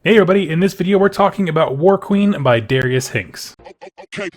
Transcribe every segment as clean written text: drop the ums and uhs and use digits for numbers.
Hey everybody, in this video we're talking about Warqueen by Darius Hinks. Okay.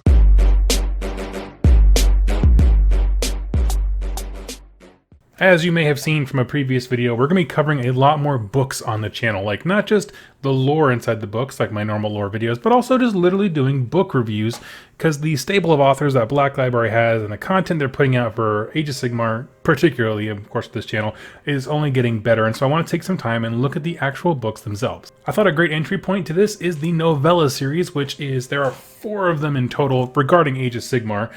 As you may have seen from a previous video, we're going to be covering a lot more books on the channel, like not just the lore inside the books, like my normal lore videos, but also just literally doing book reviews, because the stable of authors that Black Library has and the content they're putting out for Age of Sigmar, particularly, of course, this channel, is only getting better, and so I want to take some time and look at the actual books themselves. I thought a great entry point to this is the Novella series, which is, there are 4 of them in total regarding Age of Sigmar,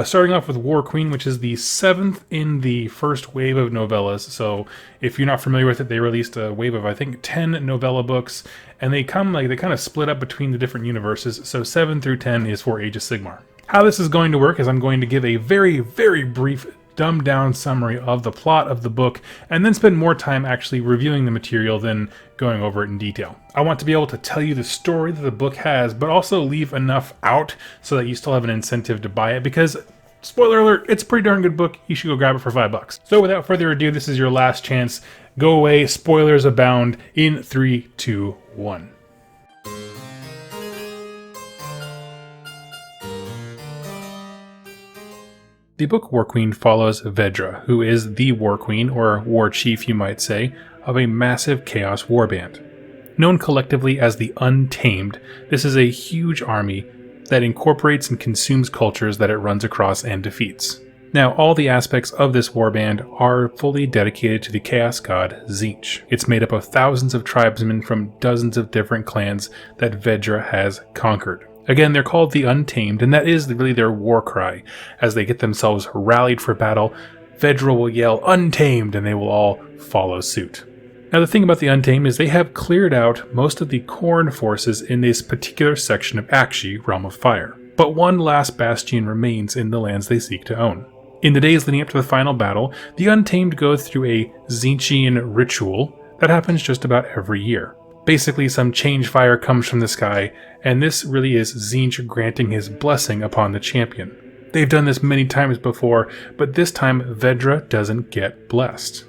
starting off with Warqueen, which is the 7th in the first wave of novellas. So if you're not familiar with it, they released a wave of, I think, 10 novella books, and they kind of split up between the different universes. So 7 through 10 is for Age of Sigmar. How this is going to work is I'm going to give a very, very brief dumbed down summary of the plot of the book, and then spend more time actually reviewing the material than going over it in detail. I want to be able to tell you the story that the book has, but also leave enough out so that you still have an incentive to buy it, because spoiler alert, it's a pretty darn good book. You should go grab it for $5. So without further ado, this is your last chance. Go away, spoilers abound, in 3, 2, 1. The book Warqueen follows Vedra, who is the War Queen, or War Chief you might say, of a massive Chaos warband. Known collectively as the Untamed, this is a huge army that incorporates and consumes cultures that it runs across and defeats. Now, all the aspects of this warband are fully dedicated to the Chaos god Tzeentch. It's made up of thousands of tribesmen from dozens of different clans that Vedra has conquered. Again, they're called the Untamed, and that is really their war cry. As they get themselves rallied for battle, Vedra will yell, "Untamed," and they will all follow suit. Now, the thing about the Untamed is they have cleared out most of the Khorne forces in this particular section of Akshi, Realm of Fire. But one last bastion remains in the lands they seek to own. In the days leading up to the final battle, the Untamed go through a Tzeentchian ritual that happens just about every year. Basically, some change fire comes from the sky, and this really is Tzeentch granting his blessing upon the champion. They've done this many times before, but this time Vedra doesn't get blessed.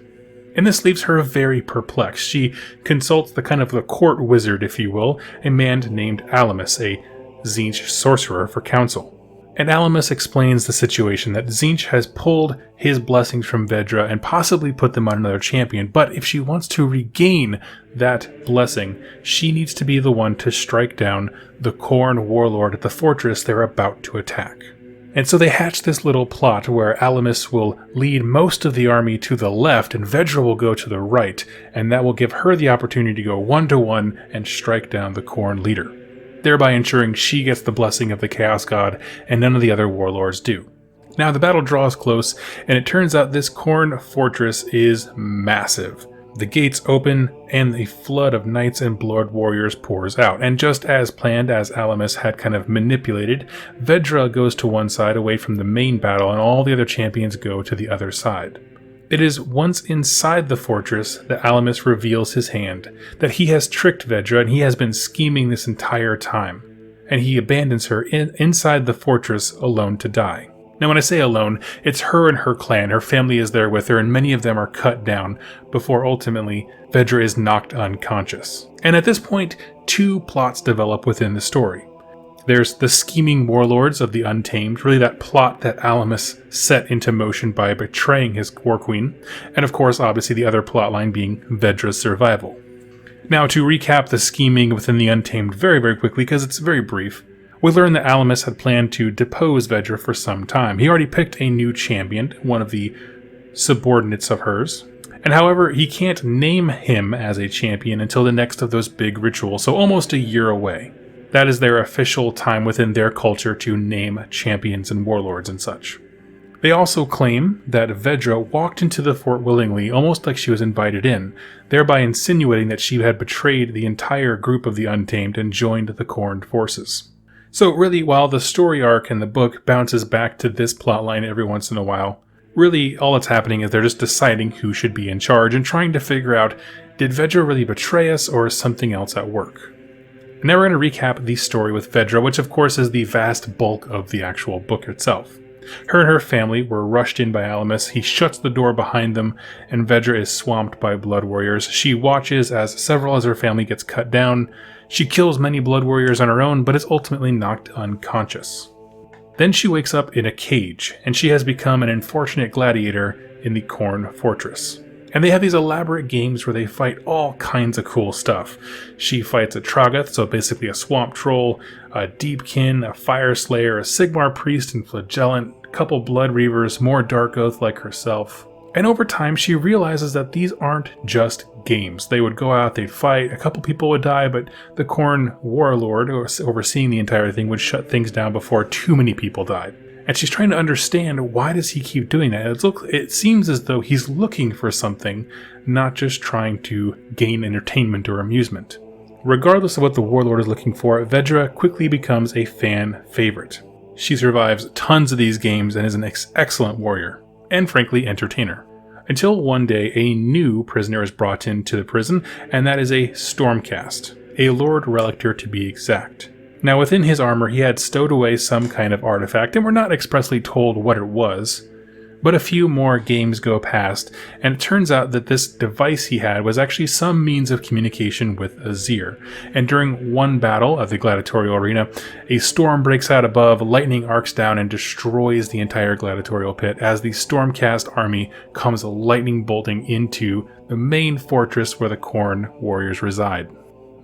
And this leaves her very perplexed. She consults the court wizard, if you will, a man named Alamus, a Tzeentch sorcerer, for counsel. And Alamus explains the situation, that Tzeentch has pulled his blessings from Vedra and possibly put them on another champion, but if she wants to regain that blessing, she needs to be the one to strike down the Khorne warlord at the fortress they're about to attack. And so they hatch this little plot where Alamus will lead most of the army to the left and Vedra will go to the right, and that will give her the opportunity to go 1-to-1 and strike down the Khorne leader, thereby ensuring she gets the blessing of the Chaos God and none of the other warlords do. Now the battle draws close, and it turns out this Khorne fortress is massive. The gates open, and a flood of knights and blood warriors pours out, and just as planned, as Alamus had manipulated, Vedra goes to one side away from the main battle, and all the other champions go to the other side. It is once inside the fortress that Alamus reveals his hand, that he has tricked Vedra and he has been scheming this entire time, and he abandons her inside the fortress alone to die. Now when I say alone, it's her and her clan. Her family is there with her, and many of them are cut down before ultimately Vedra is knocked unconscious. And at this point, 2 plots develop within the story. There's the scheming warlords of the Untamed, really that plot that Alamus set into motion by betraying his War Queen, and of course, obviously the other plotline being Vedra's survival. Now, to recap the scheming within the Untamed very, very quickly, because it's very brief, we learn that Alamus had planned to depose Vedra for some time. He already picked a new champion, one of the subordinates of hers, and however, he can't name him as a champion until the next of those big rituals, so almost a year away. That is their official time within their culture to name champions and warlords and such. They also claim that Vedra walked into the fort willingly, almost like she was invited in, thereby insinuating that she had betrayed the entire group of the Untamed and joined the Khorne forces. So really, while the story arc in the book bounces back to this plotline every once in a while, really all that's happening is they're just deciding who should be in charge and trying to figure out, did Vedra really betray us or is something else at work? Now we're going to recap the story with Vedra, which of course is the vast bulk of the actual book itself. Her and her family were rushed in by Alamus. He shuts the door behind them, and Vedra is swamped by blood warriors. She watches as several of her family gets cut down. She kills many blood warriors on her own, but is ultimately knocked unconscious. Then she wakes up in a cage, and she has become an unfortunate gladiator in the Khorne Fortress. And they have these elaborate games where they fight all kinds of cool stuff. She fights a Troggoth, so basically a swamp troll, a Deepkin, a Fire Slayer, a Sigmar priest and flagellant, a couple Blood Reavers, more Dark Oath like herself. And over time she realizes that these aren't just games. They would go out, they'd fight, a couple people would die, but the Khorne warlord, overseeing the entire thing, would shut things down before too many people died. And she's trying to understand, why does he keep doing that? It seems as though he's looking for something, not just trying to gain entertainment or amusement. Regardless of what the warlord is looking for, Vedra quickly becomes a fan favorite. She survives tons of these games and is an excellent warrior, and frankly entertainer. Until one day a new prisoner is brought into the prison, and that is a Stormcast, a Lord Relictor to be exact. Now within his armor he had stowed away some kind of artifact, and we're not expressly told what it was, but a few more games go past, and it turns out that this device he had was actually some means of communication with Azir. And during one battle of the gladiatorial arena, a storm breaks out above, lightning arcs down and destroys the entire gladiatorial pit as the Stormcast army comes lightning bolting into the main fortress where the Khorne warriors reside.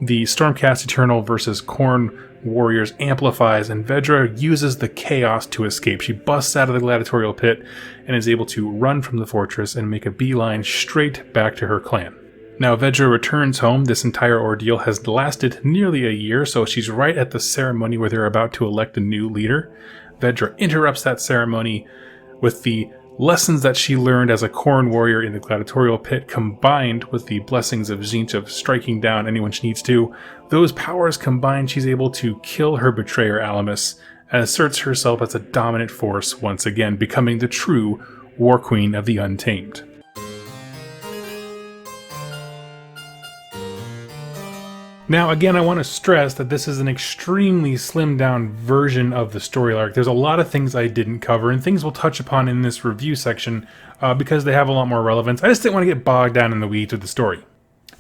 The Stormcast Eternal versus Khorne warriors amplifies, and Vedra uses the chaos to escape. She busts out of the gladiatorial pit and is able to run from the fortress and make a beeline straight back to her clan. Now Vedra returns home. This entire ordeal has lasted nearly a year, so she's right at the ceremony where they're about to elect a new leader. Vedra interrupts that ceremony with the lessons that she learned as a Khorne warrior in the gladiatorial pit, combined with the blessings of Tzeentch of striking down anyone she needs to. Those powers combined, she's able to kill her betrayer Alamus and asserts herself as a dominant force once again, becoming the true Warqueen of the Untamed. Now, again, I want to stress that this is an extremely slimmed down version of the story arc. There's a lot of things I didn't cover, and things we'll touch upon in this review section because they have a lot more relevance. I just didn't want to get bogged down in the weeds of the story.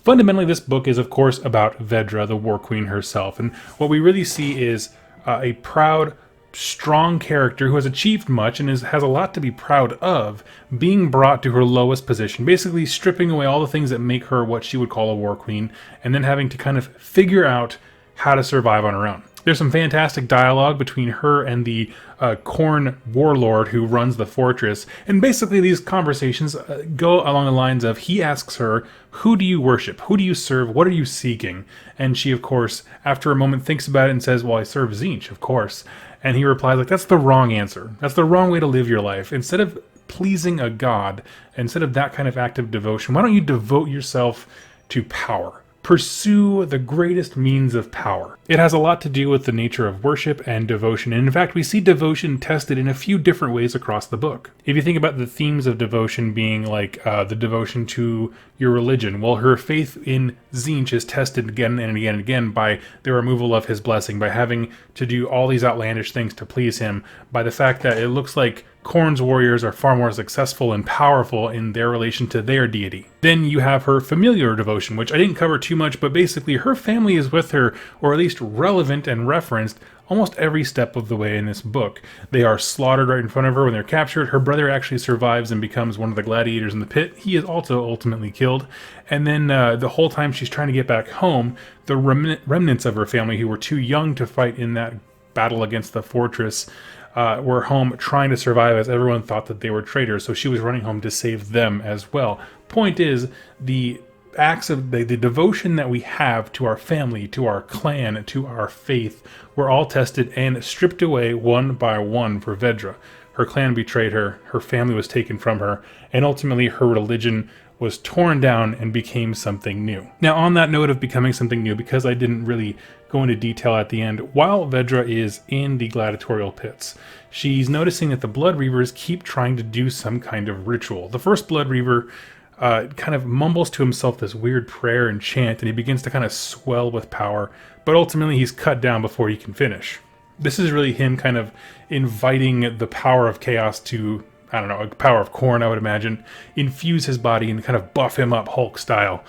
Fundamentally, this book is, of course, about Vedra, the Warqueen herself, and what we really see is a proud, strong character who has achieved much and has a lot to be proud of, being brought to her lowest position, basically stripping away all the things that make her what she would call a Warqueen, and then having to kind of figure out how to survive on her own. There's some fantastic dialogue between her and the Khorne warlord who runs the fortress, and basically these conversations go along the lines of, he asks her, who do you worship? Who do you serve? What are you seeking? And she, of course, after a moment thinks about it and says, well, I serve Tzeentch, of course. And he replies, like, that's the wrong answer. That's the wrong way to live your life. Instead of pleasing a god, instead of that kind of act of devotion, why don't you devote yourself to power? Pursue the greatest means of power. It has a lot to do with the nature of worship and devotion, and in fact we see devotion tested in a few different ways across the book. If you think about the themes of devotion being like the devotion to your religion, well, her faith in Tzeentch is tested again and again and again by the removal of his blessing, by having to do all these outlandish things to please him, by the fact that it looks like Khorne's warriors are far more successful and powerful in their relation to their deity. Then you have her familiar devotion, which I didn't cover too much, but basically her family is with her, or at least relevant and referenced, almost every step of the way in this book. They are slaughtered right in front of her when they're captured. Her brother actually survives and becomes one of the gladiators in the pit. He is also ultimately killed. And then the whole time she's trying to get back home, the remnants of her family who were too young to fight in that battle against the fortress were home trying to survive, as everyone thought that they were traitors, so she was running home to save them as well. Point is, the acts of the devotion that we have to our family, to our clan, to our faith, were all tested and stripped away one by one for Vedra. Her clan betrayed her, her family was taken from her, and ultimately her religion was torn down and became something new. Now, on that note of becoming something new, because I didn't really go into detail at the end, while Vedra is in the gladiatorial pits, she's noticing that the Blood Reavers keep trying to do some kind of ritual. The first Blood Reaver kind of mumbles to himself this weird prayer and chant, and he begins to kind of swell with power, but ultimately he's cut down before he can finish. This is really him kind of inviting the power of chaos to, I don't know, a power of Khorne, I would imagine, infuse his body and kind of buff him up Hulk style.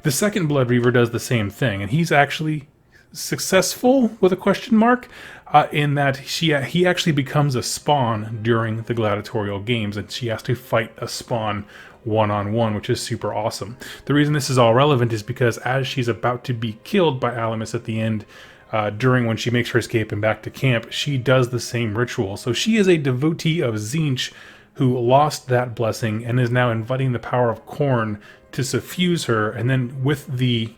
The second Blood Reaver does the same thing, and he's actually successful with a question mark in that he actually becomes a spawn during the gladiatorial games, and she has to fight a spawn one-on-one, which is super awesome. The reason this is all relevant is because as she's about to be killed by Alamus at the end, during when she makes her escape and back to camp, she does the same ritual. So she is a devotee of Tzeentch who lost that blessing and is now inviting the power of Khorne to suffuse her, and then with the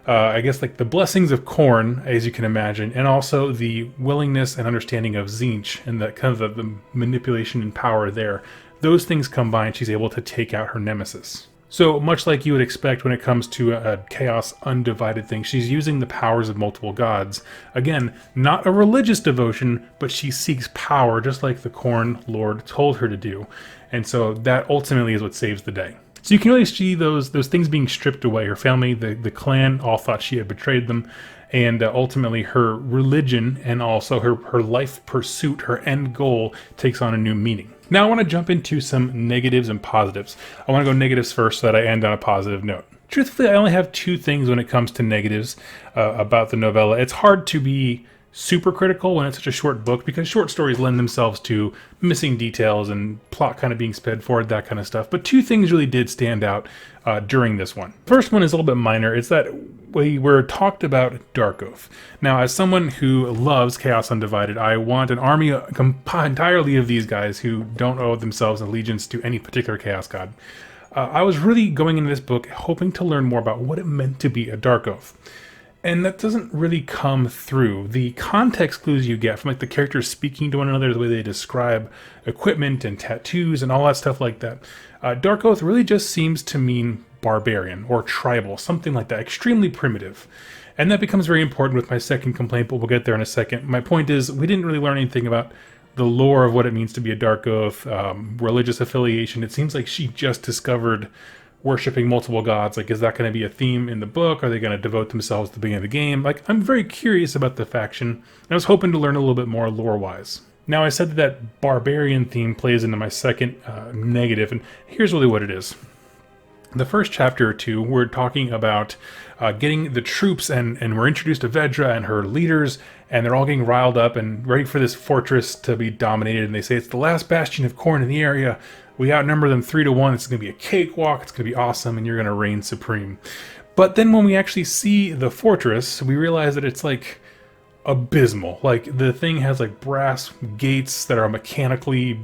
I guess like the blessings of Khorne, as you can imagine, and also the willingness and understanding of Tzeentch and the kind of the manipulation and power there. Those things combined, she's able to take out her nemesis. So much like you would expect when it comes to a chaos undivided thing, she's using the powers of multiple gods. Again, not a religious devotion, but she seeks power just like the Khorne Lord told her to do. And so that ultimately is what saves the day. So you can really see those things being stripped away. Her family, the clan, all thought she had betrayed them. And ultimately her religion and also her life pursuit, her end goal, takes on a new meaning. Now I want to jump into some negatives and positives. I want to go negatives first so that I end on a positive note. Truthfully, I only have two things when it comes to negatives about the novella. It's hard to be super critical when it's such a short book because short stories lend themselves to missing details and plot kind of being sped forward, that kind of stuff. But two things really did stand out during this one. First one is a little bit minor. It's that we were talked about Dark Oath. Now, as someone who loves Chaos Undivided, I want an army entirely of these guys who don't owe themselves allegiance to any particular Chaos God. I was really going into this book hoping to learn more about what it meant to be a Dark Oath. And that doesn't really come through. The context clues you get from like the characters speaking to one another, the way they describe equipment and tattoos and all that stuff like that. Dark Oath really just seems to mean barbarian or tribal, something like that, extremely primitive. And that becomes very important with my second complaint, but we'll get there in a second. My point is, we didn't really learn anything about the lore of what it means to be a Dark Oath, religious affiliation. It seems like she just discovered worshipping multiple gods. Like, is that going to be a theme in the book? Are they going to devote themselves to the beginning of the game? Like, I'm very curious about the faction. I was hoping to learn a little bit more lore-wise. Now, I said that barbarian theme plays into my second negative, and here's really what it is. The first chapter or two, we're talking about getting the troops, and we're introduced to Vedra and her leaders, and they're all getting riled up and ready for this fortress to be dominated, and they say it's the last bastion of Khorne in the area. We outnumber them 3-1. It's going to be a cakewalk. It's going to be awesome, and you're going to reign supreme. But then when we actually see the fortress, we realize that it's like abysmal. Like, the thing has like brass gates that are mechanically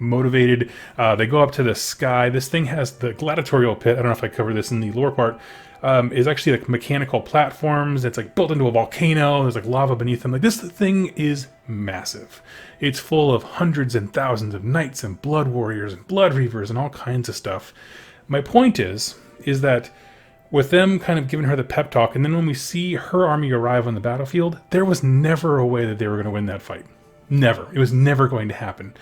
motivated. They go up to the sky. This thing has the gladiatorial pit. I don't know if I covered this in the lore part. Is actually like mechanical platforms. It's like built into a volcano. There's like lava beneath them. Like, this thing is massive. It's full of hundreds and thousands of knights and blood warriors and blood reavers and all kinds of stuff. My point is that with them kind of giving her the pep talk, and then when we see her army arrive on the battlefield, there was never a way that they were going to win that fight. Never. It was never going to happen.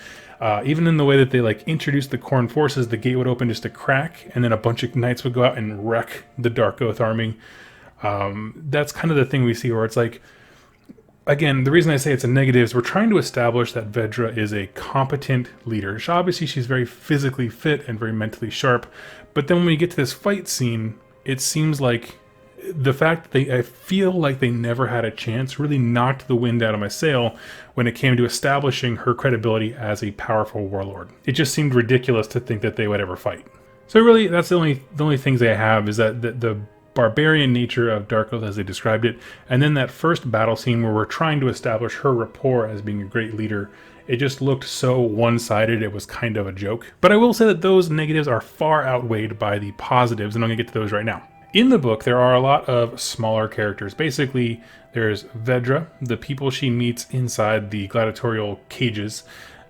Even in the way that they like introduced the Khorne forces, the gate would open just a crack, and then a bunch of knights would go out and wreck the Dark Oath army. That's kind of the thing we see where it's like, again, the reason I say it's a negative is we're trying to establish that Vedra is a competent leader. Obviously, she's very physically fit and very mentally sharp, but then when we get to this fight scene, it seems like the fact that I feel like they never had a chance really knocked the wind out of my sail when it came to establishing her credibility as a powerful warlord. It just seemed ridiculous to think that they would ever fight. So really, that's the only things I have is that the barbarian nature of Dark Oath as they described it, and then that first battle scene where we're trying to establish her rapport as being a great leader. It just looked so one-sided, it was kind of a joke. But I will say that those negatives are far outweighed by the positives, and I'm going to get to those right now. In the book, there are a lot of smaller characters. Basically, there's Vedra, the people she meets inside the gladiatorial cages.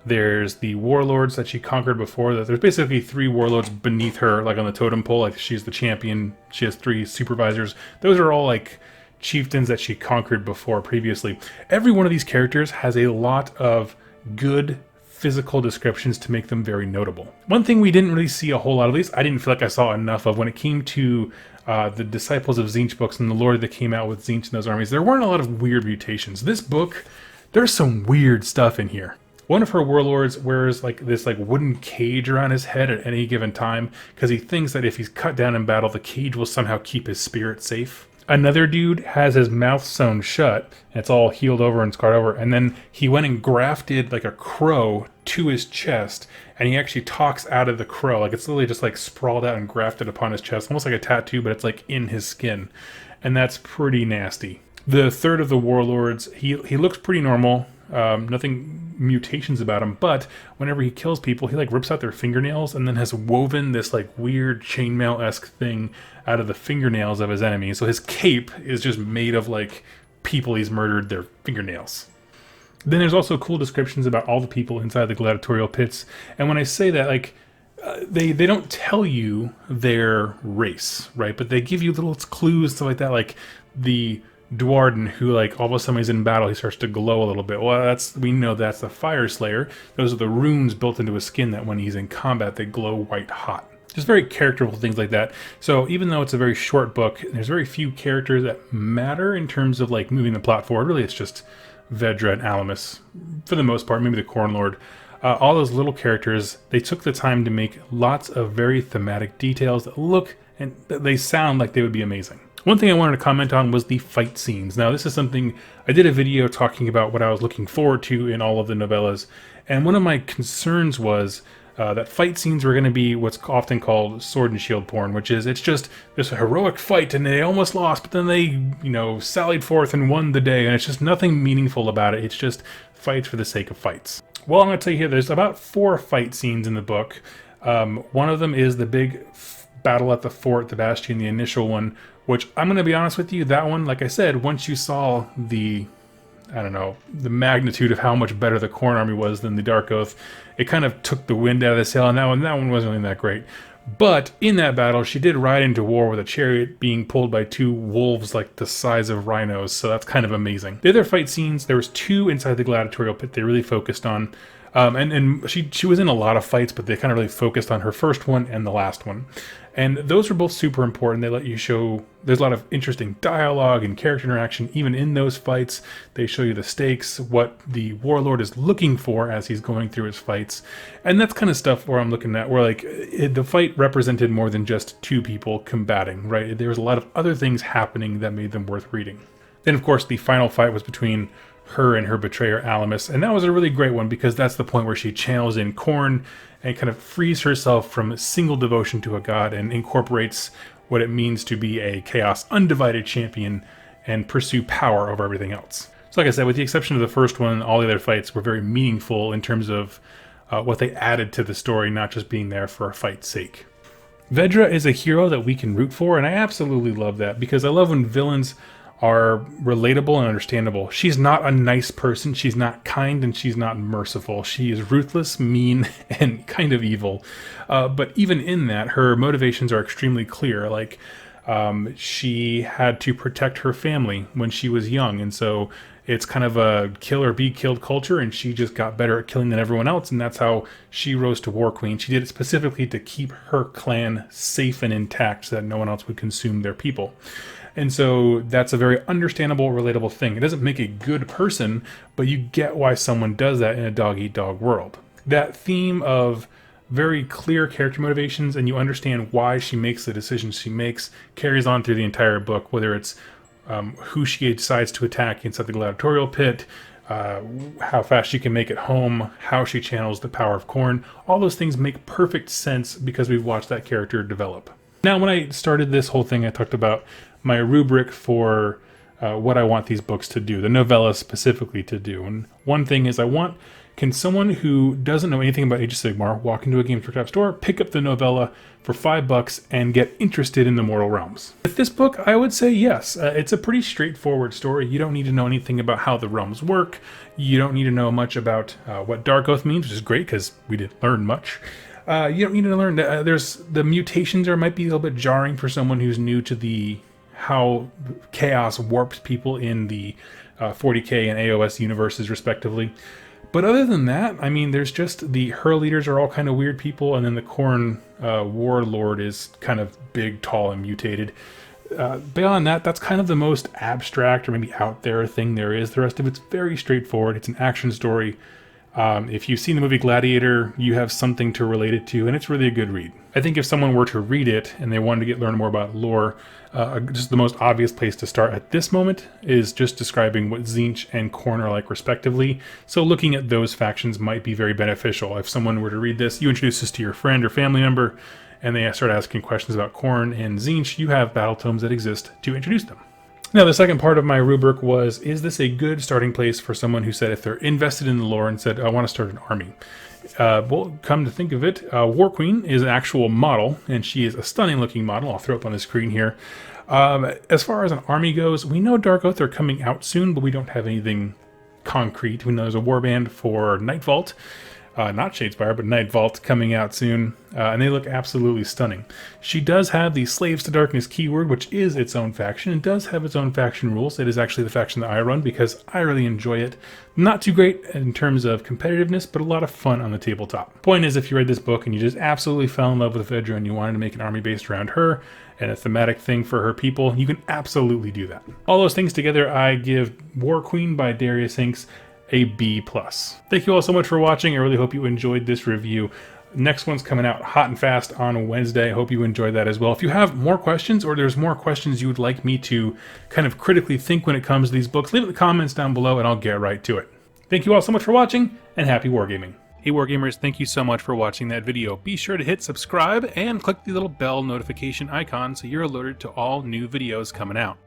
There's the warlords that she conquered before. There's basically 3 warlords beneath her, like on the totem pole. Like, she's the champion. She has 3 supervisors. Those are all like chieftains that she conquered before previously. Every one of these characters has a lot of good physical descriptions to make them very notable. One thing we didn't really see a whole lot, at least I didn't feel like I saw enough of when it came to the Disciples of Tzeentch books and the lore that came out with Tzeentch and those armies, there weren't a lot of weird mutations. This book there's some weird stuff in here. One of her warlords wears like this like wooden cage around his head at any given time because he thinks that if he's cut down in battle, the cage will somehow keep his spirit safe. Another dude has his mouth sewn shut, and it's all healed over and scarred over, and then he went and grafted like a crow to his chest, and he actually talks out of the crow. Like it's literally just like sprawled out and grafted upon his chest, almost like a tattoo, but it's like in his skin. And that's pretty nasty. The third of the warlords, he looks pretty normal. Nothing mutations about him, but whenever he kills people, he like rips out their fingernails and then has woven this like weird chainmail-esque thing out of the fingernails of his enemies. So his cape is just made of like people he's murdered, their fingernails. Then there's also cool descriptions about all the people inside the gladiatorial pits. And when I say that, like, they don't tell you their race, right? But they give you little clues, stuff like that, like the Dwarden, who like all of a sudden he's in battle, he starts to glow a little bit. Well, we know that's the Fire Slayer. Those are the runes built into his skin that when he's in combat, they glow white hot. Just very characterful things like that. So even though it's a very short book, there's very few characters that matter in terms of like moving the plot forward. Really, it's just Vedra and Alamus, for the most part, maybe the Corn Lord. All those little characters, they took the time to make lots of very thematic details that look and they sound like they would be amazing. One thing I wanted to comment on was the fight scenes. Now, this is something, I did a video talking about what I was looking forward to in all of the novellas, and one of my concerns was that fight scenes were going to be what's often called sword and shield porn, which is, it's just this heroic fight and they almost lost, but then they, you know, sallied forth and won the day, and it's just nothing meaningful about it. It's just fights for the sake of fights. Well, I'm going to tell you here, there's about 4 fight scenes in the book. One of them is the big battle at the fort, the Bastion, the initial one, which I'm going to be honest with you, that one, like I said, once you saw the, I don't know, the magnitude of how much better the Khorne army was than the Dark Oath, it kind of took the wind out of the sail, and that one wasn't really that great. But in that battle, she did ride into war with a chariot being pulled by 2 wolves like the size of rhinos, so that's kind of amazing. The other fight scenes, there was 2 inside the gladiatorial pit they really focused on. And she was in a lot of fights, but they kind of really focused on her first one and the last one. And those were both super important. They let you show, there's a lot of interesting dialogue and character interaction even in those fights. They show you the stakes, what the warlord is looking for as he's going through his fights. And that's kind of stuff where I'm looking at, where like the fight represented more than just 2 people combating, right? There was a lot of other things happening that made them worth reading. Then of course the final fight was between her and her betrayer Alamus, and that was a really great one because that's the point where she channels in Khorne and kind of frees herself from single devotion to a god and incorporates what it means to be a chaos undivided champion and pursue power over everything else. So like I said, with the exception of the first one, all the other fights were very meaningful in terms of what they added to the story, not just being there for a fight's sake. Vedra is a hero that we can root for, and I absolutely love that because I love when villains are relatable and understandable. She's not a nice person, she's not kind, and she's not merciful. She is ruthless, mean, and kind of evil. But even in that, her motivations are extremely clear. Like, she had to protect her family when she was young, and so it's kind of a kill or be killed culture, and she just got better at killing than everyone else, and that's how she rose to Warqueen. She did it specifically to keep her clan safe and intact so that no one else would consume their people. And so that's a very understandable, relatable thing. It doesn't make a good person, but you get why someone does that in a dog-eat-dog world. That theme of very clear character motivations, and you understand why she makes the decisions she makes, carries on through the entire book, whether it's who she decides to attack inside the gladiatorial pit, how fast she can make it home, how she channels the power of Khorne. All those things make perfect sense because we've watched that character develop. Now, when I started this whole thing, I talked about my rubric for what I want these books to do, the novella specifically to do. And one thing is can someone who doesn't know anything about Age of Sigmar walk into a Games Workshop store, pick up the novella for $5 and get interested in the Mortal Realms? With this book, I would say yes. It's a pretty straightforward story. You don't need to know anything about how the realms work. You don't need to know much about what Dark Oath means, which is great because we didn't learn much. You don't need to learn that there's the mutations might be a little bit jarring for someone who's new to how chaos warps people in the 40k and AOS universes respectively. But other than that, I mean, there's just her leaders are all kind of weird people, and then the Khorne warlord is kind of big, tall, and mutated. Beyond that, that's kind of the most abstract or maybe out there thing there is. The rest of it's very straightforward. It's an action story. If you've seen the movie Gladiator, you have something to relate it to, and it's really a good read. I think if someone were to read it and they wanted to learn more about lore, just the most obvious place to start at this moment is just describing what Tzeentch and Khorne are like respectively. So looking at those factions might be very beneficial. If someone were to read this, you introduce this to your friend or family member, and they start asking questions about Khorne and Tzeentch, you have battle tomes that exist to introduce them. Now, the second part of my rubric was, is this a good starting place for someone who said if they're invested in the lore and said, I want to start an army? Well, come to think of it, Warqueen is an actual model, and she is a stunning looking model. I'll throw up on the screen here. As far as an army goes, we know Dark Oath are coming out soon, but we don't have anything concrete. We know there's a warband for Night Vault. Not Shadespire, but Night Vault coming out soon, and they look absolutely stunning. She does have the Slaves to Darkness keyword, which is its own faction, and does have its own faction rules. It is actually the faction that I run because I really enjoy it. Not too great in terms of competitiveness, but a lot of fun on the tabletop. Point is, if you read this book and you just absolutely fell in love with Vedra and you wanted to make an army based around her, and a thematic thing for her people, you can absolutely do that. All those things together, I give Warqueen by Darius Hinks a B+. Thank you all so much for watching. I really hope you enjoyed this review. Next one's coming out hot and fast on Wednesday. I hope you enjoyed that as well. If you have more questions or there's more questions you would like me to kind of critically think when it comes to these books, leave it in the comments down below and I'll get right to it. Thank you all so much for watching, and happy wargaming. Hey Wargamers, thank you so much for watching that video. Be sure to hit subscribe and click the little bell notification icon so you're alerted to all new videos coming out.